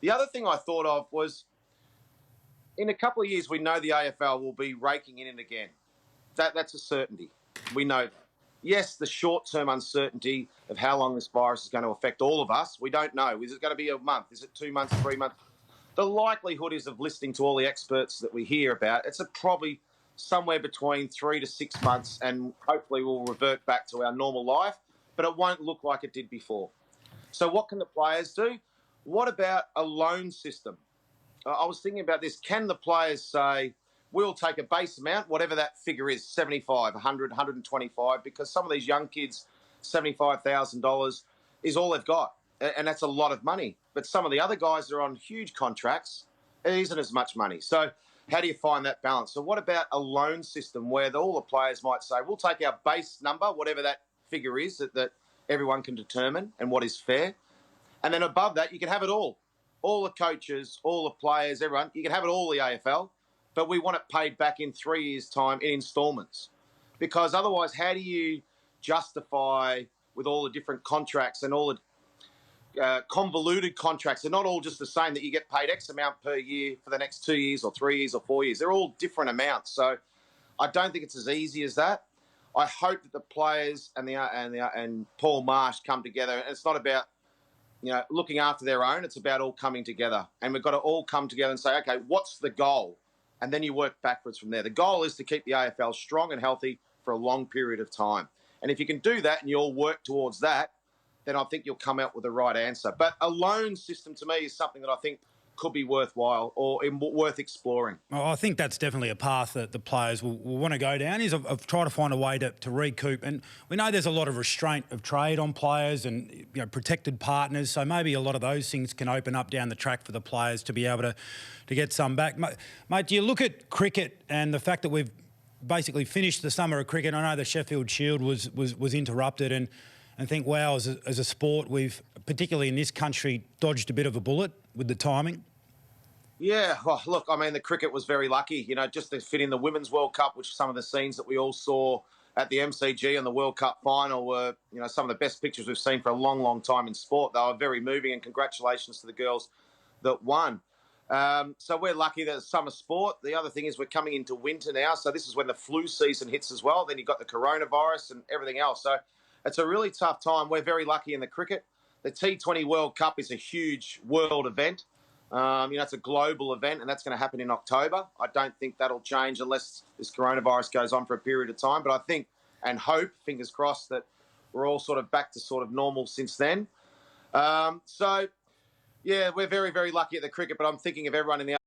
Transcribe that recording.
The other thing I thought of was, in a couple of years, we know the AFL will be raking in it again. That's a certainty. We know that. Yes, the short-term uncertainty of how long this virus is going to affect all of us, we don't know. Is it going to be a month? Is it 2 months, 3 months? The likelihood is, of listening to all the experts that we hear about, it's probably somewhere between 3 to 6 months, and hopefully we'll revert back to our normal life, but it won't look like it did before. So what can the players do? What about a loan system? I was thinking about this. Can the players say, we'll take a base amount, whatever that figure is, 75, 100, 125, because some of these young kids, $75,000 is all they've got. And that's a lot of money. But some of the other guys are on huge contracts. It isn't as much money. So how do you find that balance? So what about a loan system where all the players might say, we'll take our base number, whatever that figure is that everyone can determine and what is fair. And then above that, you can have it all. All the coaches, all the players, everyone, you can have it all, the AFL, but we want it paid back in 3 years' time in instalments. Because otherwise, how do you justify, with all the different contracts and all the convoluted contracts, they're not all just the same, that you get paid X amount per year for the next 2 years or 3 years or 4 years. They're all different amounts. So I don't think it's as easy as that. I hope that the players and Paul Marsh come together. And it's not about, looking after their own. It's about all coming together. And we've got to all come together and say, okay, what's the goal? And then you work backwards from there. The goal is to keep the AFL strong and healthy for a long period of time. And if you can do that and you all work towards that, then I think you'll come out with the right answer. But a loan system, to me, is something that I think could be worthwhile or worth exploring. Well, I think that's definitely a path that the players will want to go down, is of trying to find a way to recoup. And we know there's a lot of restraint of trade on players and protected partners, so maybe a lot of those things can open up down the track for the players to be able to get some back. Mate, do you look at cricket and the fact that we've basically finished the summer of cricket? I know the Sheffield Shield was interrupted, and think, wow, as a sport, we've, particularly in this country, dodged a bit of a bullet with the timing. Yeah, well, look, I mean, the cricket was very lucky, just to fit in the Women's World Cup, which some of the scenes that we all saw at the MCG and the World Cup final were, some of the best pictures we've seen for a long, long time in sport. They were very moving, and congratulations to the girls that won. So we're lucky that it's summer sport. The other thing is we're coming into winter now, so this is when the flu season hits as well. Then you've got the coronavirus and everything else. So it's a really tough time. We're very lucky in the cricket. The T20 World Cup is a huge world event. It's a global event, and that's going to happen in October. I don't think that'll change unless this coronavirus goes on for a period of time. But I think and hope, fingers crossed, that we're all sort of back to sort of normal since then. So, yeah, we're very, very lucky at the cricket, but I'm thinking of everyone in the